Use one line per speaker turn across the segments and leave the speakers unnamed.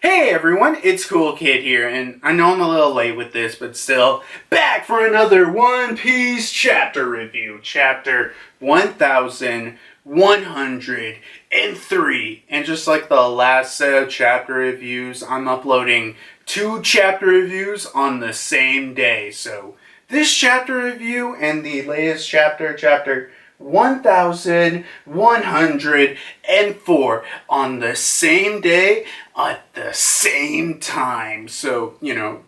Hey everyone, it's Coolkid here, and I know I'm a little late with this, but still, back for another One Piece chapter review. Chapter 1103. And just like the last set of chapter reviews, I'm uploading 2 chapter reviews on the same day. So, this chapter review and the latest chapter, chapter 1104 on the same day at the same time. So,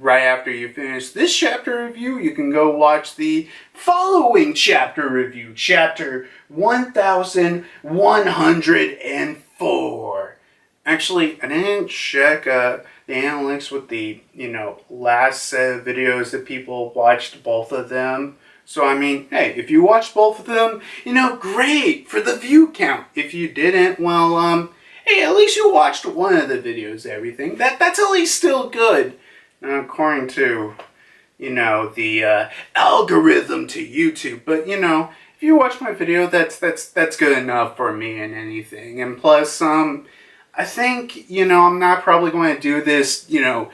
right after you finish this chapter review, you can go watch the following chapter review, chapter 1104. Actually, I didn't check the analytics with the, last set of videos that people watched both of them. So, I mean, hey, if you watched both of them, great for the view count. If you didn't, well, hey, at least you watched one of the videos, everything. That's at least still good. According to, the algorithm to YouTube. But, if you watch my video, that's good enough for me and anything. And plus, I think, I'm not probably going to do this, 2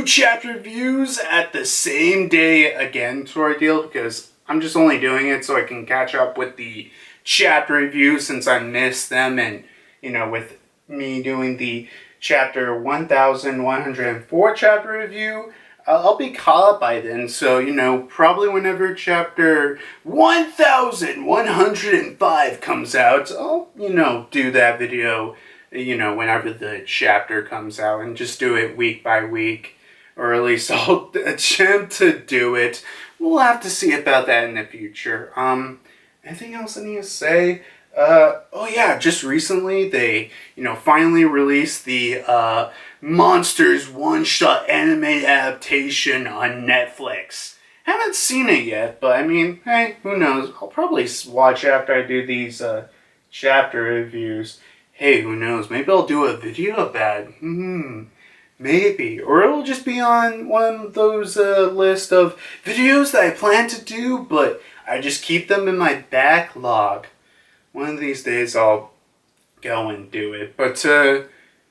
chapter reviews at the same day again sort of deal, because I'm just only doing it so I can catch up with the chapter reviews since I missed them, and, with me doing the chapter 1104 chapter review, I'll be caught up by then. So, probably whenever chapter 1105 comes out, I'll, do that video, whenever the chapter comes out, and just do it week by week, or at least I'll attempt to do it. We'll have to see about that in the future. Anything else I need to say? Oh yeah, just recently they, finally released the Monsters one-shot anime adaptation on Netflix. Haven't seen it yet, but I mean, hey, who knows? I'll probably watch after I do these chapter reviews. Hey, who knows? Maybe I'll do a video about it. Maybe. Or it'll just be on one of those list of videos that I plan to do, but I just keep them in my backlog. One of these days I'll go and do it. But, yeah,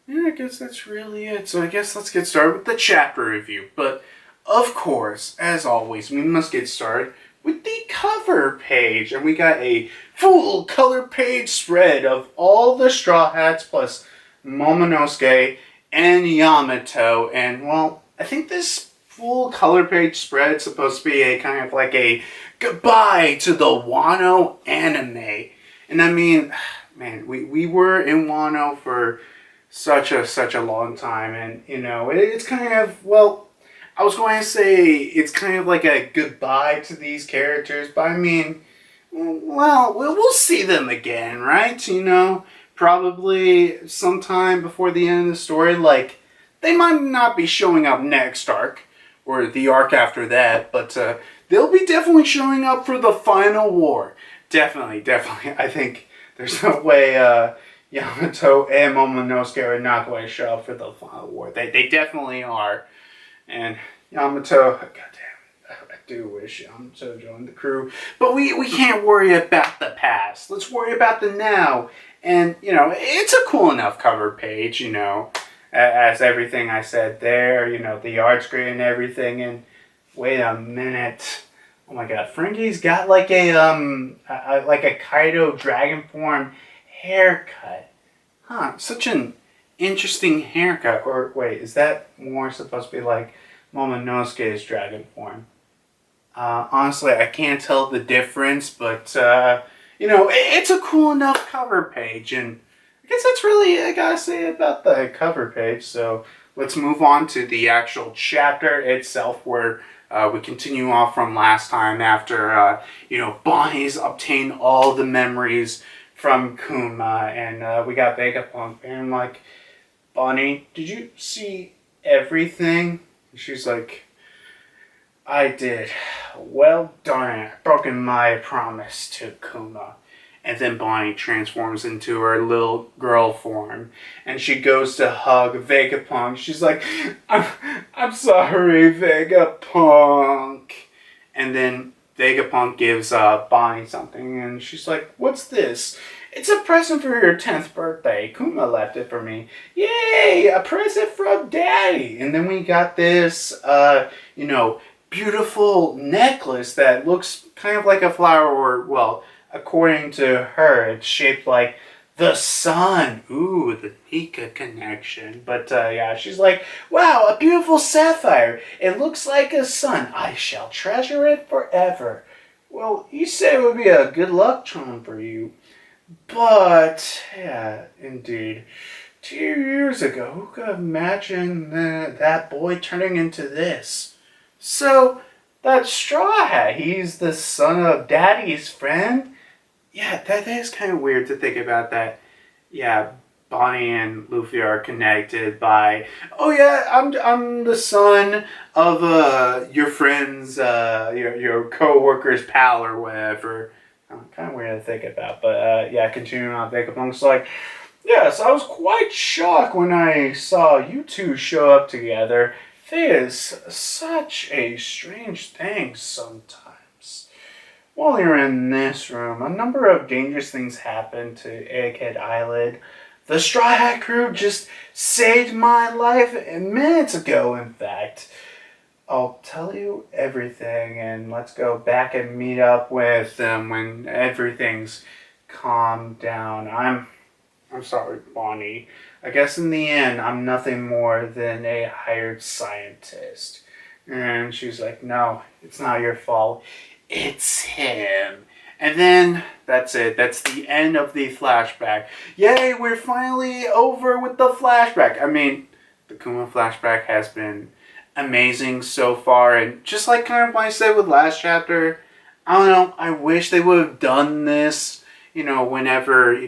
I guess that's really it. So I guess let's get started with the chapter review. But, of course, as always, we must get started with the cover page. And we got a full color page spread of all the Straw Hats plus Momonosuke and Yamato. And, well, I think this full color page spread is supposed to be a kind of like a goodbye to the Wano anime. And I mean, man, we were in Wano for such a long time. And, it's kind of, well, I was going to say it's kind of like a goodbye to these characters. But I mean, well, we'll see them again, right? Probably sometime before the end of the story. Like, they might not be showing up next arc, or the arc after that, but they'll be definitely showing up for the final war. Definitely. I think there's no way Yamato and Momonosuke are not going to show up for the final war. They definitely are. And Yamato, goddamn, I do wish Yamato joined the crew. But we can't worry about the past. Let's worry about the now. And, it's a cool enough cover page, as everything I said there, the art screen and everything. And wait a minute. Oh my god, Frankie's got like a Kaido dragon form haircut. Such an interesting haircut. Or wait, is that more supposed to be like Momonosuke's dragon form? Honestly, I can't tell the difference, but it's a cool enough cover page, and I guess that's really I gotta say about the cover page. So let's move on to the actual chapter itself, where we continue off from last time after Bonnie's obtained all the memories from Kuma, and we got Vegapunk, and I'm like, Bonnie, did you see everything? And she's like, I did. Well, darn it, I've broken my promise to Kuma. And then Bonnie transforms into her little girl form, and she goes to hug Vegapunk. She's like, I'm sorry, Vegapunk. And then Vegapunk gives Bonnie something, and she's like, what's this? It's a present for your 10th birthday. Kuma left it for me. Yay! A present from Daddy! And then we got this, beautiful necklace that looks kind of like a flower, or, well, according to her, it's shaped like the sun. Ooh, the Nika connection. But yeah, she's like, wow, a beautiful sapphire. It looks like a sun. I shall treasure it forever. Well, you said it would be a good luck charm for you. But, yeah, indeed. 2 years ago, who could imagine that boy turning into this? So, that Straw Hat, he's the son of Daddy's friend? Yeah, that is kind of weird to think about that. Yeah, Bonnie and Luffy are connected by, oh yeah, I'm the son of your friend's your co-worker's pal or whatever. Kind of weird to think about, but yeah, continuing on, Vegapunk's like, yes, I was quite shocked when I saw you two show up together. It is such a strange thing sometimes. While you're in this room, a number of dangerous things happened to Egghead Island. The Straw Hat crew just saved my life minutes ago, in fact. I'll tell you everything, and let's go back and meet up with them when everything's calmed down. I'm sorry, Bonnie. I guess in the end, I'm nothing more than a hired scientist. And she's like, no, it's not your fault. It's him. And then, that's it. That's the end of the flashback. Yay, we're finally over with the flashback. I mean, the Kuma flashback has been amazing so far. And just like kind of what I said with last chapter, I don't know, I wish they would have done this, whenever,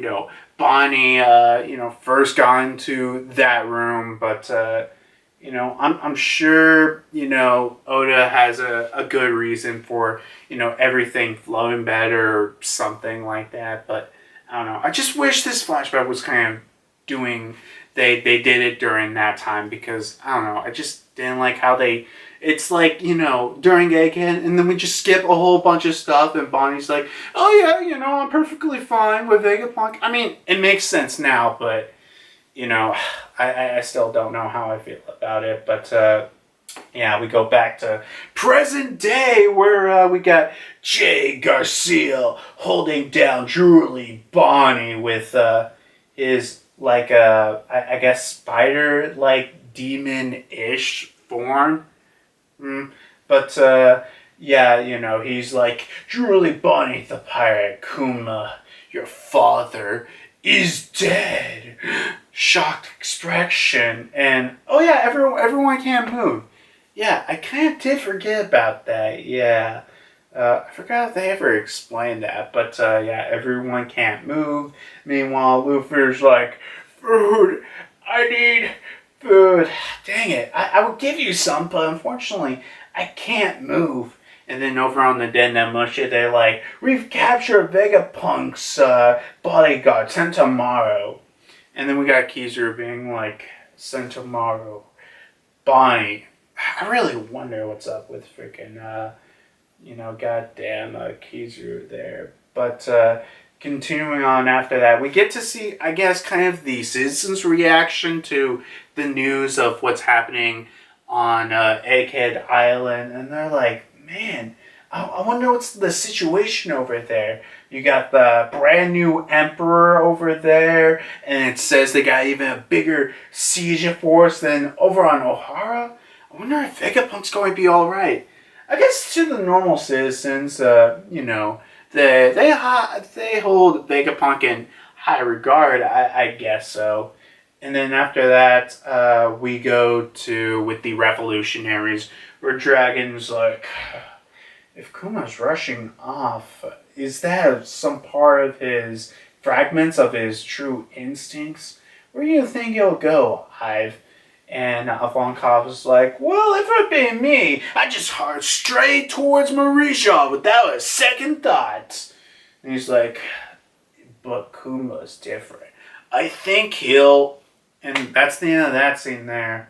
Bonnie, first got into that room. But, I'm sure, Oda has a good reason for, everything flowing better or something like that. But I don't know. I just wish this flashback was kind of doing, they did it during that time, because, I don't know, I just didn't like how it's like, during Egghead, and then we just skip a whole bunch of stuff, and Bonnie's like, oh yeah, I'm perfectly fine with Vegapunk. I mean, it makes sense now, but, I still don't know how I feel about it. But, yeah, we go back to present day, where we got Jaygarcia holding down Drooly Bonnie with his, like, I guess, spider-like, demon-ish form. But, yeah, he's like, Drooly Bonnie the pirate, Kuma, your father is dead. Shocked expression. And, oh yeah, everyone can't move. Yeah, I kind of did forget about that. Yeah. I forgot if they ever explained that. But, yeah, everyone can't move. Meanwhile, Luffy's like, food. I need food. Dang it. I would give you some, but unfortunately, I can't move. And then over on the Dendamushi, they're like, we've captured Vegapunk's bodyguard, Sentomaru. And then we got Kizaru being like, Sentomaru, Bonnie. I really wonder what's up with freaking, goddamn Kizaru there. But continuing on after that, we get to see, I guess, kind of the citizens' reaction to the news of what's happening on Egghead Island. And they're like, man, I wonder what's the situation over there. You got the brand new emperor over there, and it says they got even a bigger siege force than over on Ohara. I wonder if Vegapunk's going to be alright. I guess to the normal citizens, they hold Vegapunk in high regard, I guess so. And then after that, we go to with the revolutionaries, where Dragon's like, if Kuma's rushing off, is that some part of his fragments of his true instincts? Where do you think he'll go, Hive? And Ivankov was like, well, if it be me, I just heart straight towards Marisha without a second thought. And he's like, but Kuma's different. I think he'll... And that's the end of that scene there.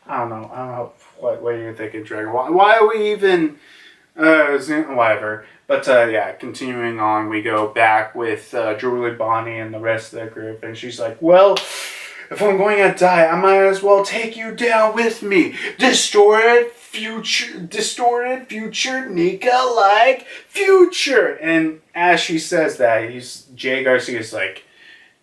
I don't know. What are you thinking, Dragon? Why are we even Whatever. But yeah, continuing on, we go back with Julie, Bonnie, and the rest of the group, and she's like, well, if I'm going to die, I might as well take you down with me. Distorted future, Nika-like future. And as she says that, Jaygarcia is like,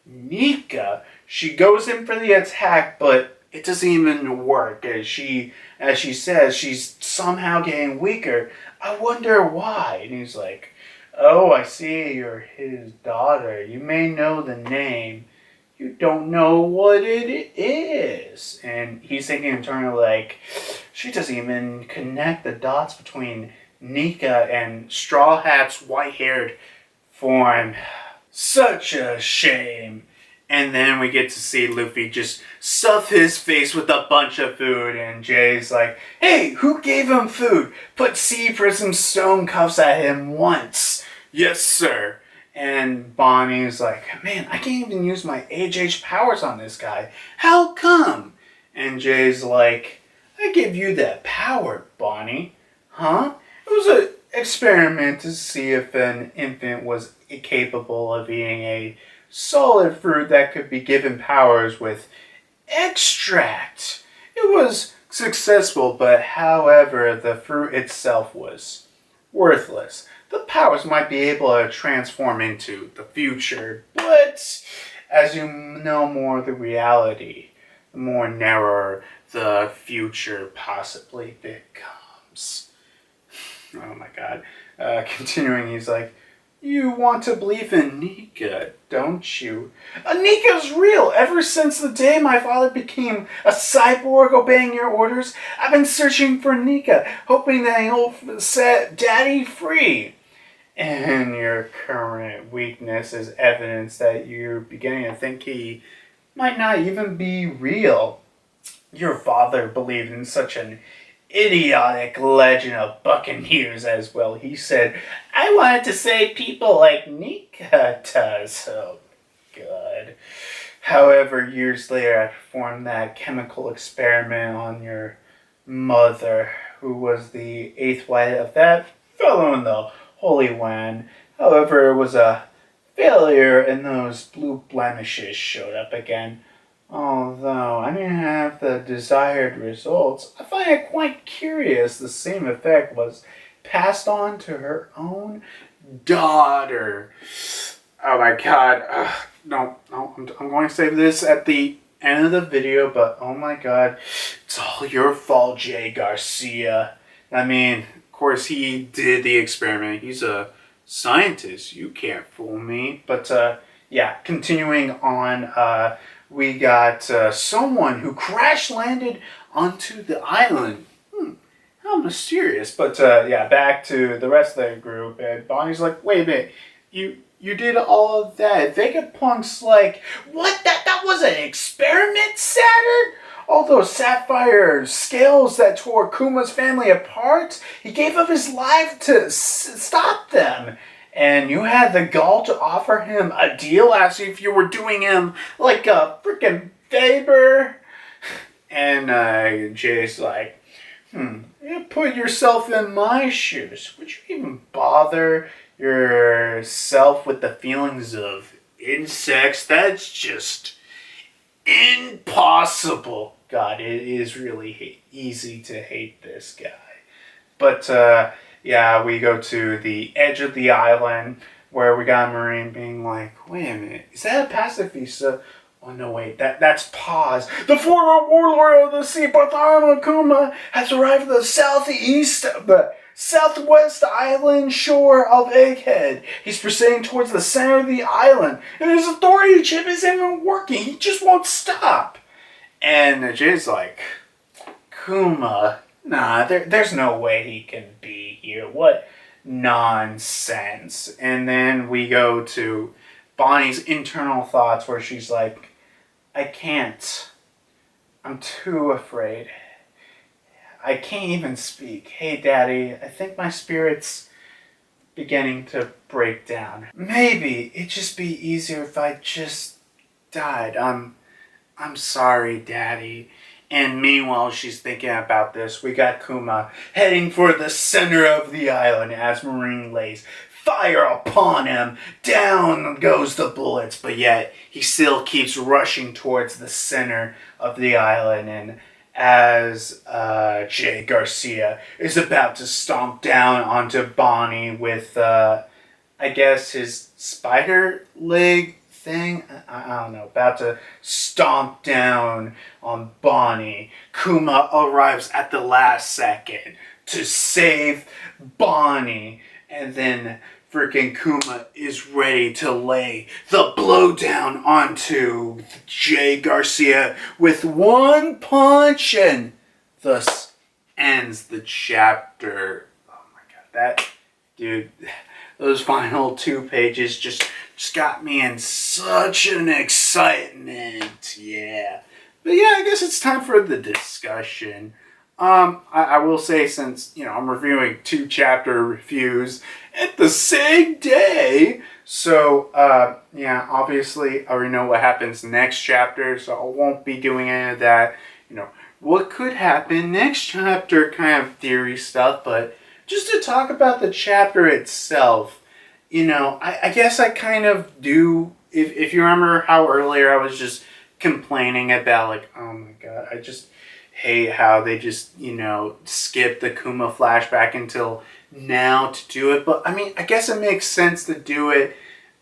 Nika? She goes in for the attack, but it doesn't even work. As she says, she's somehow getting weaker. I wonder why. And he's like, oh, I see you're his daughter. You may know the name. You don't know what it is. And he's thinking internally, like, she doesn't even connect the dots between Nika and Straw Hat's white-haired form. Such a shame. And then we get to see Luffy just stuff his face with a bunch of food, and Jay's like, hey, who gave him food? Put Sea Prism stone cuffs at him once. Yes, sir. And Bonnie's like, man, I can't even use my HH powers on this guy. How come? And Jay's like, I give you that power, Bonnie. Huh? It was an experiment to see if an infant was capable of eating a solid fruit that could be given powers with extract. It was successful, but however, the fruit itself was worthless. The powers might be able to transform into the future, but as you know more of the reality, the more narrower the future possibly becomes. Oh my god. Continuing, he's like, you want to believe in Nika, don't you? Nika's real! Ever since the day my father became a cyborg obeying your orders, I've been searching for Nika, hoping that he'll set Daddy free. And your current weakness is evidence that you're beginning to think he might not even be real. Your father believed in such an idiotic legend of buccaneers as well. He said, I wanted to say people like Nika does. Oh, God. However, years later, I performed that chemical experiment on your mother, who was the eighth wife of that fellow in the Holy Land. However, it was a failure, and those blue blemishes showed up again. Although I didn't have the desired results, I find it quite curious the same effect was passed on to her own daughter. Oh my god. No, I'm going to save this at the end of the video, but oh my god, it's all your fault, Jaygarcia. I mean, of course he did the experiment. He's a scientist. You can't fool me. But yeah, continuing on, we got someone who crash landed onto the island. How mysterious. But yeah, back to the rest of the group. And Bonnie's like, wait a minute, you did all of that. Vegapunk's like, what? That was an experiment, Saturn? All those sapphire scales that tore Kuma's family apart? He gave up his life to stop them. And you had the gall to offer him a deal as if you were doing him like a freaking favor? And Jay's like, you put yourself in my shoes. Would you even bother yourself with the feelings of insects? That's just impossible. God, it is really easy to hate this guy. But, yeah, we go to the edge of the island where we got a Marine being like, wait a minute, is that a pacifista? Oh, no, wait, that's Paz. The former warlord of the sea, Bartholomew Kuma, has arrived at the southwest island shore of Egghead. He's proceeding towards the center of the island, and his authority chip isn't even working. He just won't stop. And Jay's like, Kuma, nah, there's no way he can be here. What nonsense. And then we go to Bonnie's internal thoughts where she's like, I can't. I'm too afraid. I can't even speak. Hey, Daddy, I think my spirit's beginning to break down. Maybe it'd just be easier if I just died. I'm sorry, Daddy. And meanwhile, she's thinking about this. We got Kuma heading for the center of the island as Marine lays fire upon him. Down goes the bullets, but yet he still keeps rushing towards the center of the island. And as Jaygarcia is about to stomp down onto Bonney with, I guess, his spider leg thing, I don't know, about to stomp down on Bonney, Kuma arrives at the last second to save Bonney, and then freaking Kuma is ready to lay the blowdown onto Jaygarcia with one punch, and thus ends the chapter. Oh my god, that dude, those final 2 pages just got me in such an excitement. Yeah. But yeah, I guess it's time for the discussion. I will say, since, I'm reviewing 2 chapter reviews at the same day, so, yeah, obviously I already know what happens next chapter, so I won't be doing any of that, what could happen next chapter kind of theory stuff, but just to talk about the chapter itself, I guess I kind of do, if you remember how earlier I was just complaining about, like, oh my god, I just hate how they just, skip the Kuma flashback until now to do it. But, I mean, I guess it makes sense to do it,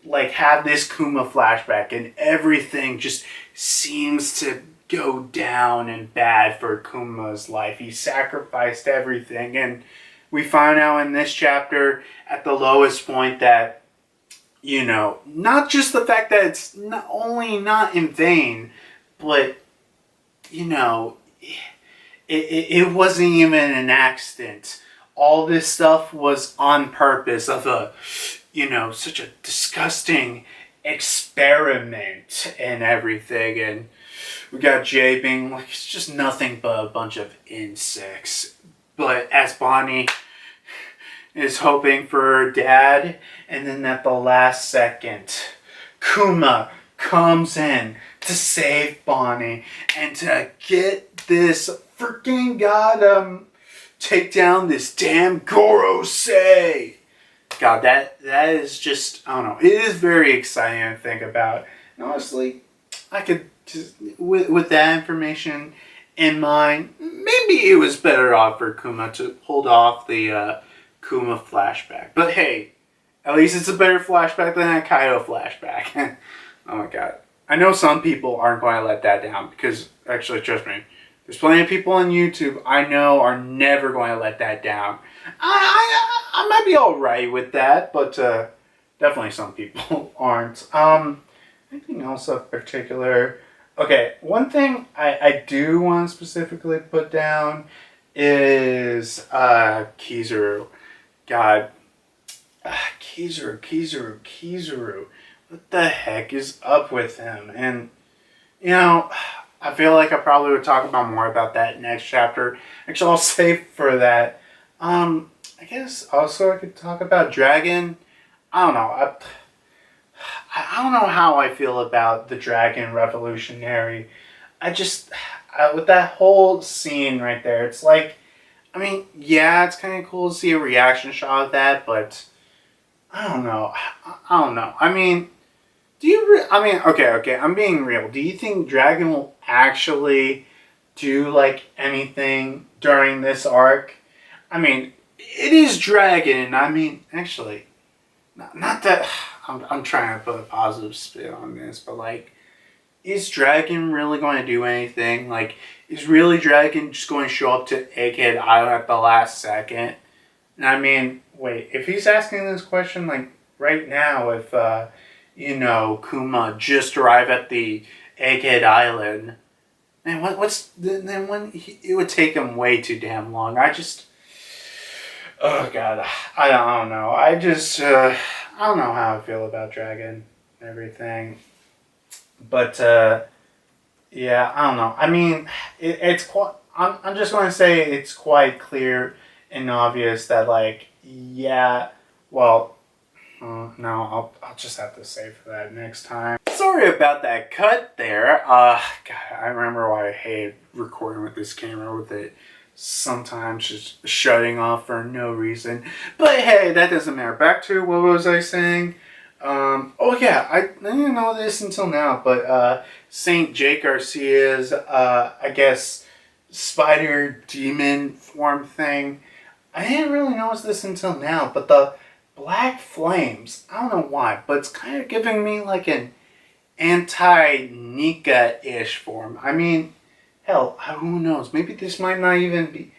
like, have this Kuma flashback, and everything just seems to go down and bad for Kuma's life. He sacrificed everything, and we find out in this chapter at the lowest point that, not just the fact that it's not only not in vain, but, it wasn't even an accident. All this stuff was on purpose of a, such a disgusting experiment and everything. And we got Jay being like, it's just nothing but a bunch of insects. But as Bonney is hoping for her dad, and then at the last second, Kuma comes in to save Bonney and to get this freaking take down this damn Gorosei. God, that is just, I don't know, it is very exciting to think about. And honestly, I could just, with that information in mind, maybe it was better off for Kuma to hold off the Kuma flashback. But hey, at least it's a better flashback than a Kaido flashback. Oh my god. I know some people aren't going to let that down, because, actually, trust me, there's plenty of people on YouTube I know are never going to let that down. I might be alright with that, but definitely some people aren't. Anything else of particular? Okay, one thing I do want to specifically put down is Kizaru. God. Kizaru. What the heck is up with him? And, I feel like I probably would talk about more about that next chapter. Actually, I'll save for that. I guess also I could talk about Dragon. I don't know. I don't know how I feel about the Dragon Revolutionary. With that whole scene right there, it's like, I mean, yeah, it's kind of cool to see a reaction shot of that, but I don't know. I mean, okay, I'm being real. Do you think Dragon will actually do, like, anything during this arc? I mean, it is Dragon. I mean, actually, not that, I'm trying to put a positive spin on this, but, like, is Dragon really going to do anything? Like, is really Dragon just going to show up to Egghead Island at the last second? And I mean, wait, if he's asking this question, like, right now, if, Kuma just arrived at the Egghead Island, man, it would take him way too damn long. Oh god, I don't know. I don't know how I feel about Dragon and everything. But, yeah, I don't know. I mean, it's quite, I'm just going to say it's quite clear and obvious that, like, yeah, well, no, I'll just have to save for that next time. sorry about that cut there. God, I remember why I hate recording with this camera, with it sometimes just shutting off for no reason. But hey, that doesn't matter. Back to what was I saying? Oh yeah, I didn't know this until now, but Saint Jaygarcia's, I guess, spider demon form thing. I didn't really notice this until now, but the black flames, I don't know why, but it's kind of giving me like an anti-Nika-ish form. I mean, hell, who knows? Maybe this might not even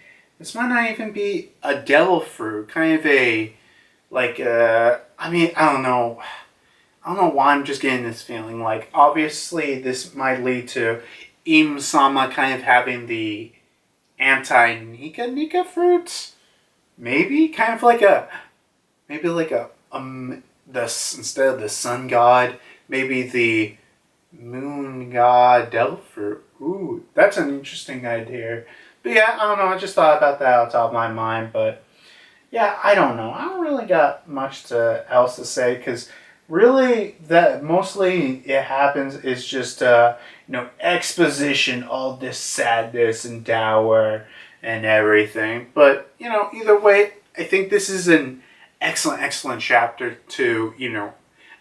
be a devil fruit, kind of a, like, I mean, I don't know. I don't know why I'm just getting this feeling. Like, obviously, this might lead to Im-sama kind of having the anti-Nika fruits. Maybe? Kind of like a, maybe like instead of the sun god, maybe the moon god devil fruit. Ooh, that's an interesting idea. But yeah, I don't know. I just thought about that on top of my mind. But yeah, I don't know. I don't really got much else to say because really that mostly it happens is just exposition, all this sadness and dour and everything. But either way, I think this is an excellent chapter to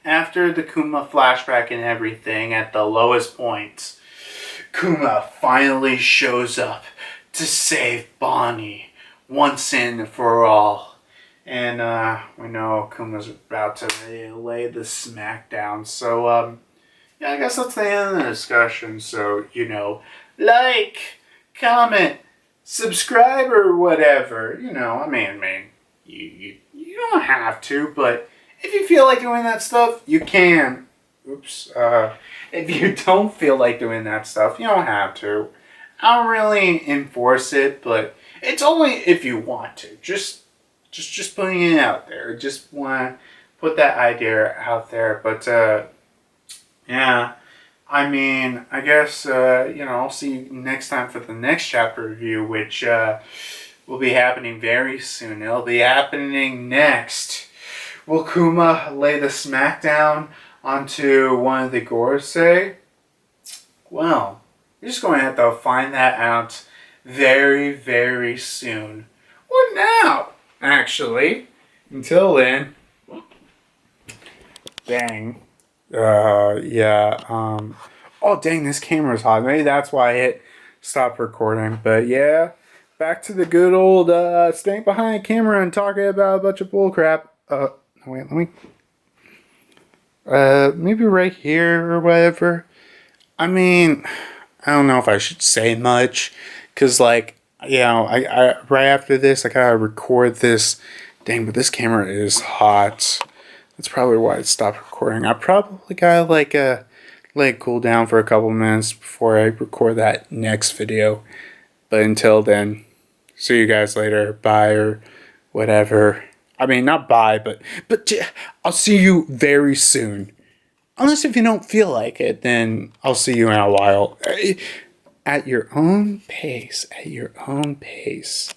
after the Kuma flashback and everything at the lowest point. Kuma finally shows up to save Bonney once and for all. And we know Kuma's about to really lay the smackdown. So, yeah, I guess that's the end of the discussion. So, like, comment, subscribe, or whatever. I mean, you don't have to, but if you feel like doing that stuff, you can. Oops. If you don't feel like doing that stuff, you don't have to. I don't really enforce it, but it's only if you want to. Just putting it out there. Just want to put that idea out there. But, yeah. I mean, I guess, I'll see you next time for the next chapter review, which will be happening very soon. It'll be happening next. Will Kuma lay the smackdown onto one of the Gorosei? Well, you're just going to have to find that out very, very soon. Or now, actually. Until then. Dang. Yeah. Oh, dang, this camera's hot. Maybe that's why I hit stop recording. But yeah, back to the good old staying behind the camera and talking about a bunch of bullcrap. Wait, let me... maybe right here or whatever. I mean, I don't know if I should say much. Because, like, I right after this, I gotta record this. Dang, but this camera is hot. That's probably why it stopped recording. I probably gotta, like, let it cool down for a couple minutes before I record that next video. But until then, see you guys later. Bye or whatever. I mean, not bye, but I'll see you very soon. Unless if you don't feel like it, then I'll see you in a while. At your own pace. At your own pace.